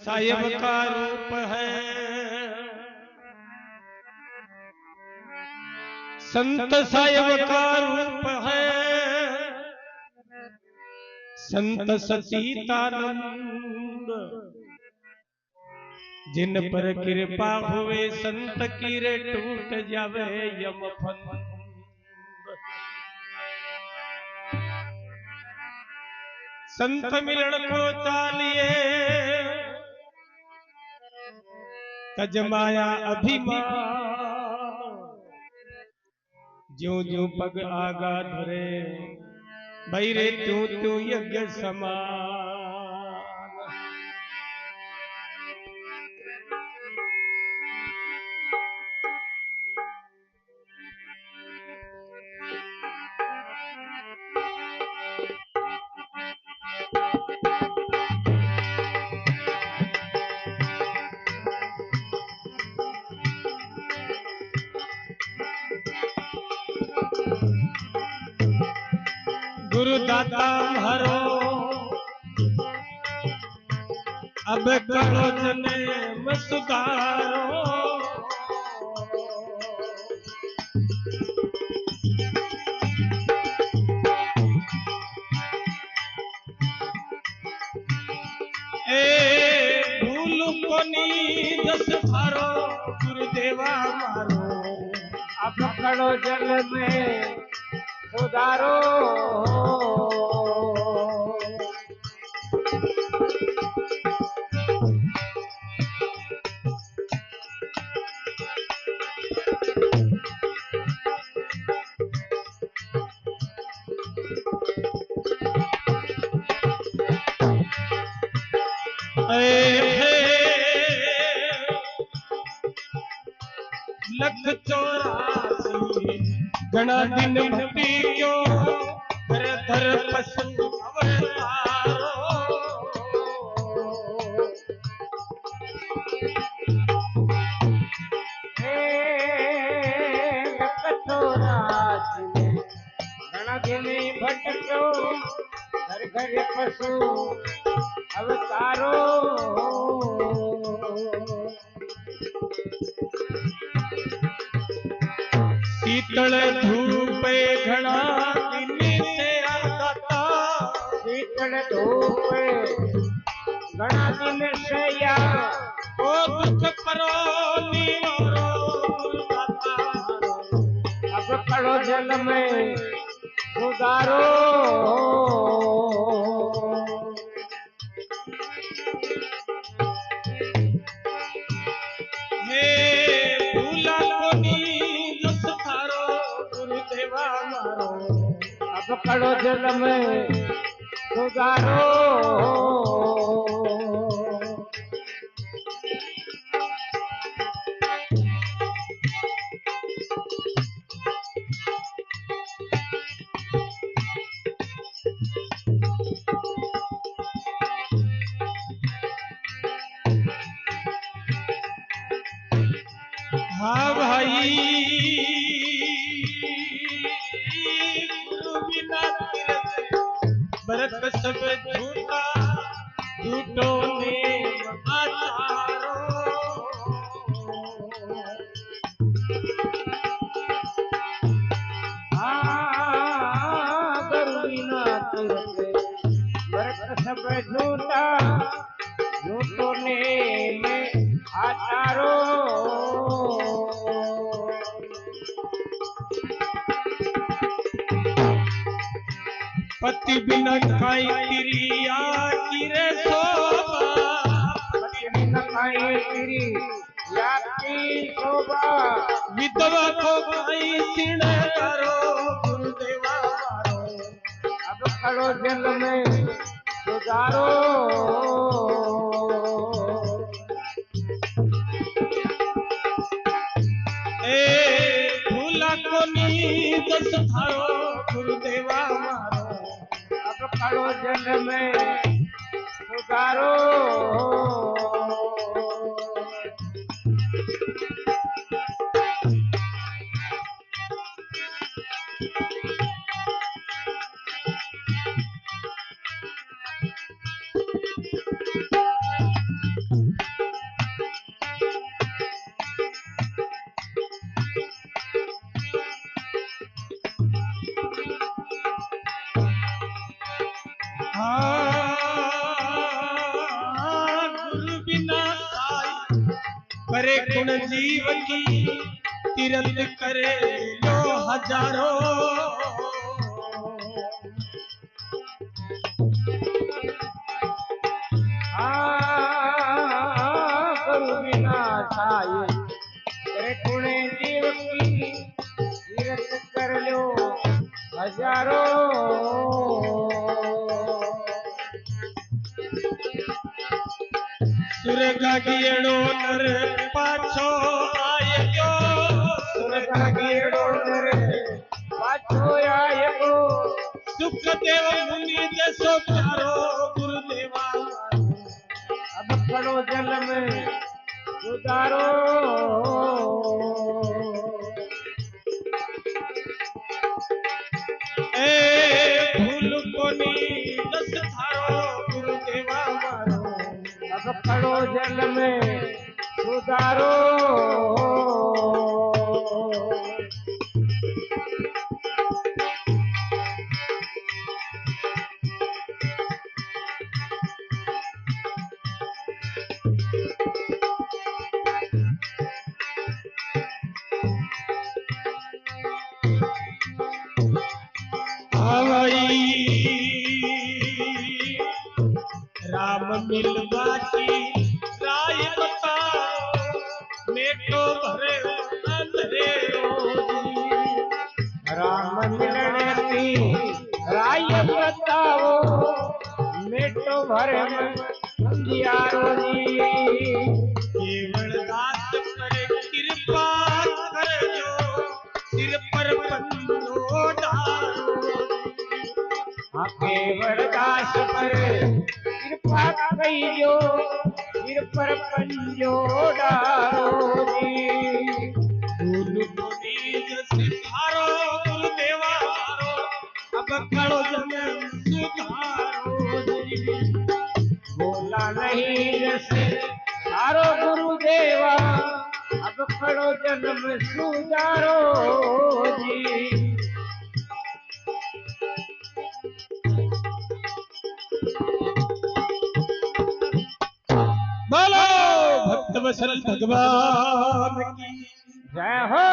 साहिब का रूप है, संत साहिब का रूप है, संत सतीतानंद जिन पर कृपा हुए संत की रे टूट जावे यमफंद। संत मिलन को चालिए तज माया अभिमान, ज्यों ज्यों पग आगा धरे भैरे त्यों त्यों यज्ञ समान। गुरुदाता हरो अब करो जने सुधारो, ए भूल कोनी दस थारो गुरुदेवा मारो, अब करो जल में सुधारो। लख 84 घना दिन भक्ति क्यों धर धर पशु अवतारो, घना दिन भटको घर घर पशु अवतारो। शीतल धूप घना दिन से आता, शीतल धूप घना दिन से या ओ दुख परो निवारो गुरुदाता मारो, अब करो जल में सुधारो। अब करो जल में सुधारो। हाँ भाई गुरु बिना भरत सब झूठा झूठों ने आचारो, गुरु बिना भरत सब झूठा झूठों ने आचारो। पति बिना खाई क्रिया किरे शोभा, पति बिना खाई क्रिया की शोभा, विधवा को खाई सिणगारो गुरुदेवा मारो, अब करो जल में सुधारो। भूला को नींद सुधारो गुरुदेवा मारो, अब करो जल में सुधारो। परे खुण जीव की तीरथ करे लो हजारों। गुरु बिना साई करे खुणे जीव की तीरथ कर लो हजारों। सुरगागियड़ो नर पाछो आयो, सुरगागियड़ो नर पाछो आयो। सुखदेव मुनि जसो प्यारो गुरुदेवा, अब खड़ो जल में सुधारो। ए भूल कोनी दस थारो गुरुदेवा मारो, अब खड़ो जल में सुधारो। राम मिलवाची राय बताओ, मेटो भरे अंधेरो। राम मिलने की राय बताओ, मेटो भरे अंधियारो जी। केवल दास पर कृपा करजो, सिर पर पंजो डालो। केवल दास पर कृपा कहियो, सिर पर पंजो डालो जी। भूल कोनी जस थारो गुरुदेवा मारो, अब खड़ो जन्म सुधारो जी। बोला नहीं जैसे सारो गुरुदेवा, अब खड़ो जन्म सुधारो जी। बोलो भक्त वत्सल भगवान की जय हो।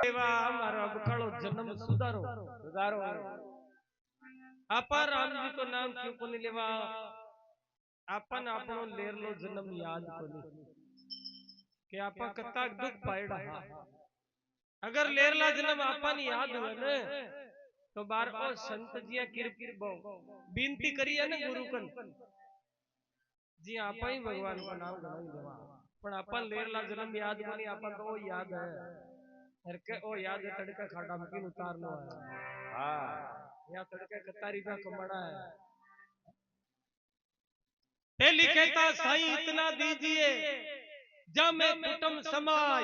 देवा मारो अब खड़ो जन्म सुधारो सुधारो। आपा राम जी को नाम क्यों को नहीं लेवा, आपन आपनो लेरलो जन्म याद को नहीं कि आपा कता दुख पाएड़ा। अगर लेरला जन्म आपन याद हुए न तो बार ओ संत जिया कृपा बिनती करी है न गुरु कन जी आपा ही भगवान को नाम गणाई देवा, पण आपन लेरला जन्म याद को नहीं, आपन तो याद है हर के ओ याद है तड़का खाड़ा मकीन उतारनो है। हाँ या तड़के कतारी का कमाना है। पहली कहता साईं इतना दीजिए जब मैं कुटुंब समाय,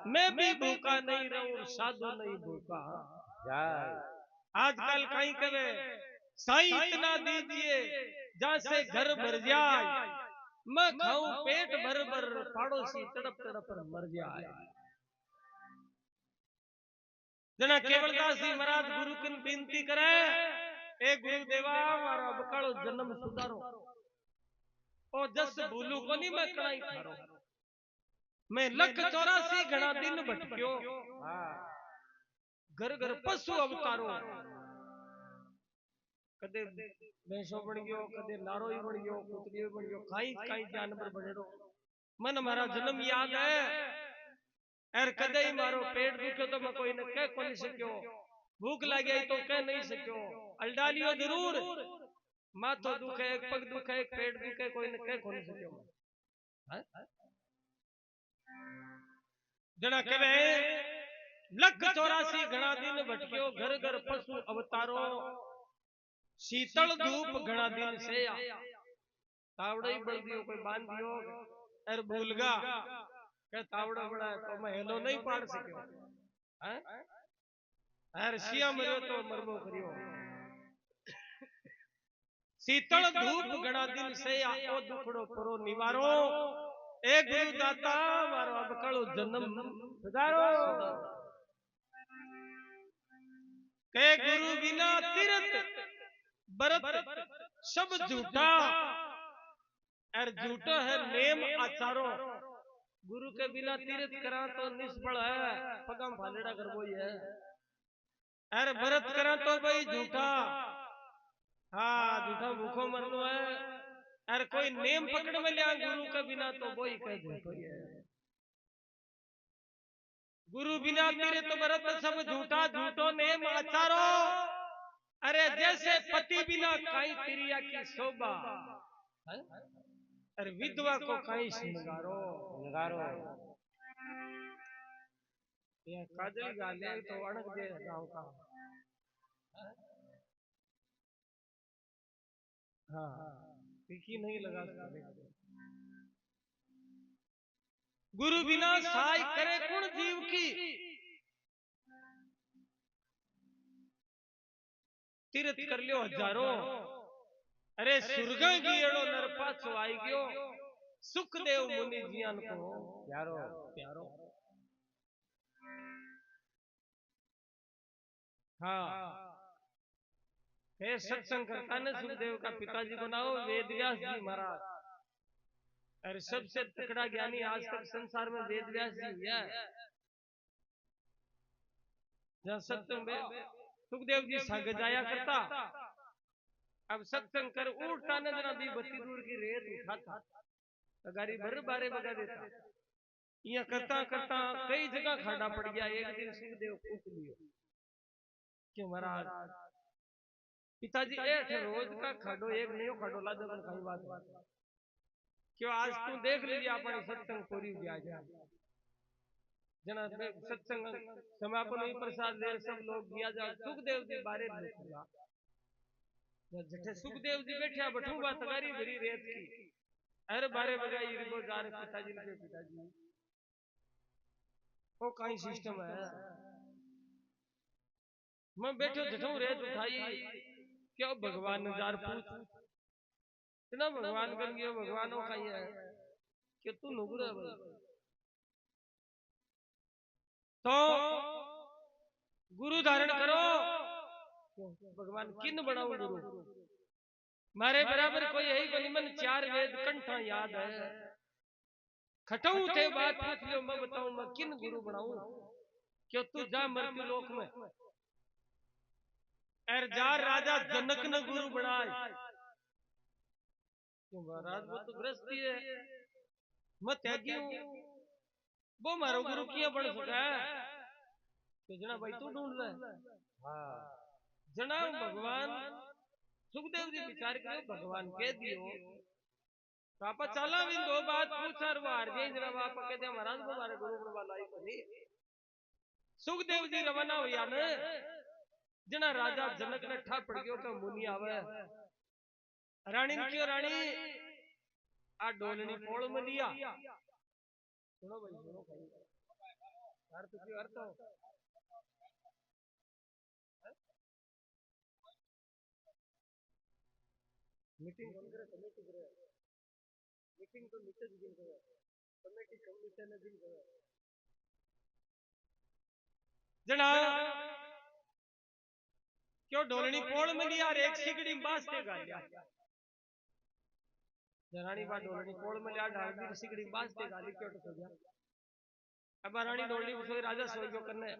मैं भी भूखा नहीं रहूं साधु नहीं भूखा। आजकल कहीं कहे साईं इतना दीजिए जहां से घर भर जाए, मैं खाऊं पेट भर भर पड़ोसी तड़प तड़प मर जाए। जना केवलदास जी महाराज गुरु की विनती करे, ए गुरुदेवा मारो अब कालो जन्म सुधारो। ओ जस भूलू को नहीं मैं कणाई थारो, मैं लख 84 घना दिन भटक्यो, घर घर पशु अवतारो। कदे भैंसो बन गयो, कदे नारोई बन गयो, कुतरियो बन गयो, काई काई जानवर बनेड़ो। मन मारा जन्म याद है एर कदे ही मारो पेट दुख्यो तो मैं कोई ने कह को नहीं सक्यो, भूख लागी तो कह नहीं सक्यो, अलडालियो जरूर माथो दुखे एक पग दुखे एक पेट दुखे कोई ने कह को नहीं सक्यो। जना कहे लख 84 घना दिन भटक्यो, घर घर पशु अवतारो, शीतल धूप घना दिन से तावड़े ही बढ़ दियो कोई बांध दियो एर भूलगा के तावड़ा बड़ा है तो मैं हेलो नहीं पाड़ सक्यो। एर सिया मरियो तो मरबो करियो। शीतल धूप घना दिन से ओ दुखड़ो परो निवारो, ए गुरु दाता मारो अब कलो जन्म सुधारो। के गुरु बिना तीरथ बरत सब झूठा, और झूठो है नेम आचारो, गुरु के बिना तीर्थ करा तो निष्फल है, पगम फालेड़ा कर वो है। अरे भरत करा तो भाई झूठा, हाँ झूठा भूखो मरनो है। अरे कोई नेम पकड़ में लिया गुरु के बिना तो वो ही कह झूठो ही है। गुरु बिना तीर्थ भरत सब झूठा, झूठो नेम आचारो। अरे जैसे पति बिना काई तिरिया की शोभा, अरे विधवा को काई श्रृंगारो नगारो ये काजल गाले तो अणक दे गाँव का। हाँ टिकी नहीं लगा सकते। गुरु बिना सहाय करे कौन जीव की, तीर्थ कर लियो हजारों। अरे सुरग गियड़ो नरपाछो आई गयो, सुखदेव मुनि जियान को प्यारो प्यारो। हाँ हे सत्संग करता ने सुखदेव का पिताजी को नाम वेद व्यास जी महाराज। अरे सबसे तकड़ा ज्ञानी आज तक संसार में वेद व्यास जी हुआ। जहाँ सत्संग में सुखदेव जी संग जाया करता, अब सत्संग कर उठता न जना भी बत्ती दूर की रेत उठाता, गाड़ी भर बारे बगा देता। यह करता करता कई जगह खाड़ा पड़ गया। एक दिन सुखदेव पूछ लियो क्यों महाराज पिताजी एठ रोज का खाडो एक नहीं खाडो ला दे कई बात क्यों आज तू देख लीजिए अपनी सत्संग पूरी हो गया। जना सत्संग समापन हुई प्रसाद ले सब लोग दिया जा। सुखदेव जी बारे लिखा जठे सुखदेव जी बैठा बठूबा तगारी भरी रेत की। अरे बारे बगाई रिबो जा रहे पिताजी के पिताजी वो कहीं सिस्टम है। मैं बैठो जठू रेत उठाई क्यों भगवान नजार पूछ इतना भगवान कर गयो भगवानों का ही है कि तू नुगुरा तो गुरु धारण करो। भगवान किन बनाऊं गुरु, मारे बराबर कोई यही को निमन चार वेद कंठा याद है। खटाऊ थे बात पूछ लियो मैं बताऊं मैं किन गुरु बनाऊं। क्यों तू जा मृत्यु लोक में एर जा राजा जनक ने गुरु बनाए। क्यों महाराज वो तो गृहस्थी है, मैं त्यागी हूं, वो मारो गुरु किया बन सका है। तो जना भाई तू ढूंढ ले। हाँ जना भगवान सुखदेव जी विचार करो भगवान कह दियो पापा चला भी दो बात पूछा वो हार गई। जना पापा कहते महाराज को हमारे गुरु बनवा लाई को नहीं। सुखदेव जी रवाना हुआ न जना राजा जनक ने ठा पड़ गयो का मुनि आवे। रानी ने क्यों रानी आ डोलनी पोल में लिया। सुनो भाई सुनो भाई अर्थ क्यों अर्थ हो मीटिंग बंद करे कमेटी करे मीटिंग तो नीचे दिन करे कमेटी कमिटी ने दिन करे जना क्यों ढोलनी पोल में लिया और एक सिगड़ी बासते गालिया। रानी बा ढोलनी पोल में लिया ढाल सिगड़ी बासते गाली क्यों तो गया। अब रानी ढोलनी सोई राजा सोई क्यों करने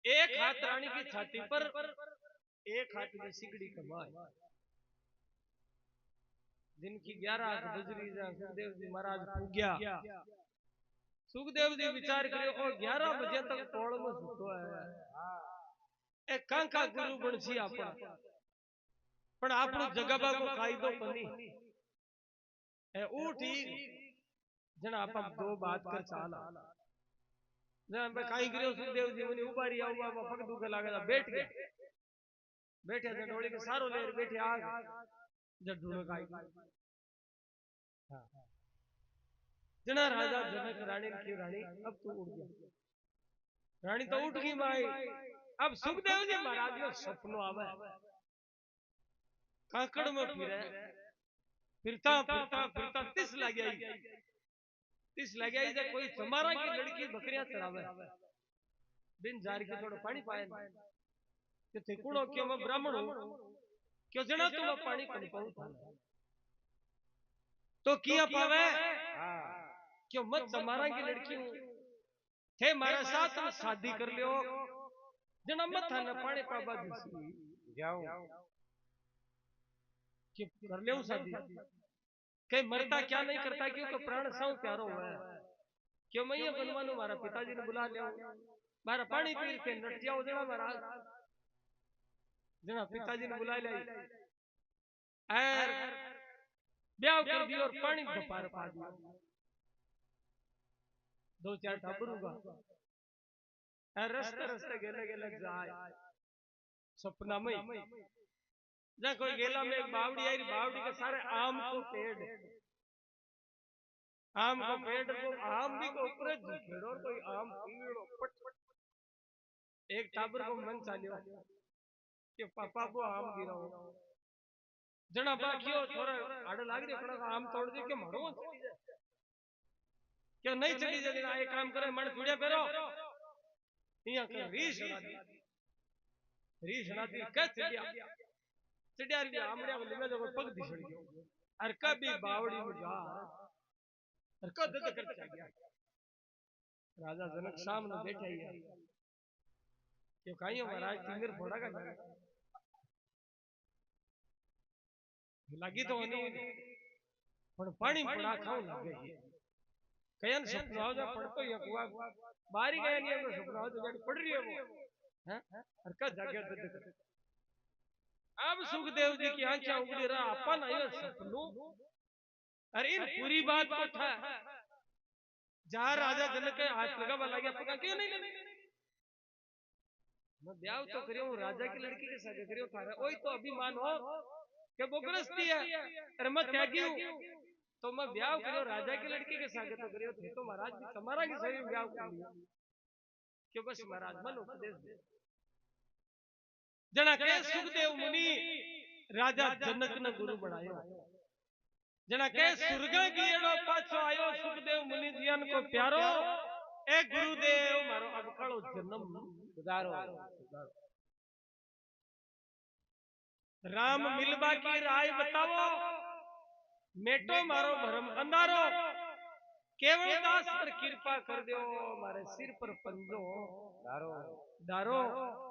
एक हाथ रानी की छाती पर एक हाथ में सिगड़ी कमाए। दिन की 11 बजरी सुखदेव जी महाराज पूग्या। सुखदेव जी विचार करियो और 11 बजे तक पोल में सुतो है ए कांका गुरु बनसी आपन पण आपनो जगबा को कायदो कोनी ए उठी जना आपा दो बात कर चाला जना मैं काई करियो सुखदेव जी मुनि उबारी आऊगा मैं पग दुखे लागे बैठ गया बैठे से डोली के सारो लेर बैठे आग जब ढूंढ काई जना राजा जनक रानी की रानी अब तू उठ गया। रानी तो उठ गई माई। अब सुखदेव जी महाराज ने सपनो आवे काकड़ में फिरता फिरता फिरता तिस लग गई कोई समारा की लड़की बकरियां चरावे बिन जार के थोड़ा पानी पाए कि थे कुणो क्यों मैं ब्राह्मण हूं क्यों जना तुम पानी कम पाऊं तो किया पावे। क्यों मत तुम्हारा की लड़की थे मारे साथ में शादी कर लियो जना मत न पानी पाबा दिसी जाऊं कि कर ले शादी कहीं मरता क्या नहीं करता क्योंकि प्राण सौ प्यारो है क्यों मैं ये बनवानू मारा पिताजी ने बुला लिया मारा पानी पी के नट जाओ जना पिताजी ने बुला लिया और ब्याह कर दियो और पानी दोपहर पा दियो दो चार टाबरूगा और रस्ते रस्ते गेले गेले जाए सपना में जहाँ कोई गेला में एक बावड़ी आई बावड़ी के सारे आम को पेड़ आम को पेड़ को आम भी को ऊपर झुकेड़ो कोई आम पीड़ो पट एक टाबर को मन चालियो कि पापा वो आम गिरो जना बाकियो थोड़ा आड़ लाग रही थोड़ा आम तोड़ दे के मरो क्यों नहीं चली जाती ना एक काम करे मन चुड़िया पेरो यहाँ कर रीश नाती क्या चिड़िया री आमड़िया को लिमे जो पग दिसड़ गयो और कभी बावड़ी में जा और कद कर गया राजा जनक सामने बैठा ही है क्यों काइयो महाराज तिमिर फोड़ा का जाने लगी तो नहीं पण पानी पड़ा खाऊं लगे कयन सपना हो जा पड़तो ही कुआ बारी गया नहीं है सपना हो जा पड़ रही है वो हैं और का जागे दद अब सुखदेव जी की आंखें उगड़ी रहा अपन आयो सपनों अरे इन पूरी बात को था जहां राजा जनक के हाथ लगा लगा पका क्यों नहीं मैं ब्याह तो करियो राजा की लड़की के साथ करियो थारा ओई तो अभिमान हो के बोगरस्ती है अरे मैं त्यागी हूं तो मैं ब्याह करियो राजा की लड़की के साथ तो करियो थे तो महाराज भी तुम्हारा के सही ब्याह कर लियो क्यों बस महाराज मन उपदेश दे जना के सुखदेव मुनि राजा जनक ने गुरु बनायो जना के स्वर्ग गीड़ो पाछो आयो सुखदेव मुनि जियन को प्यारो ए गुरुदेव मारो अबकड़ो जन्म सुधारो राम मिलबा की राय बताओ मेटो मारो भरम अंधारो केवल दास पर कृपा कर दो मारे सिर पर पंजो दारो दारो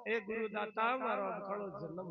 ए गुरु दाता मारो अबकड़ो जन्म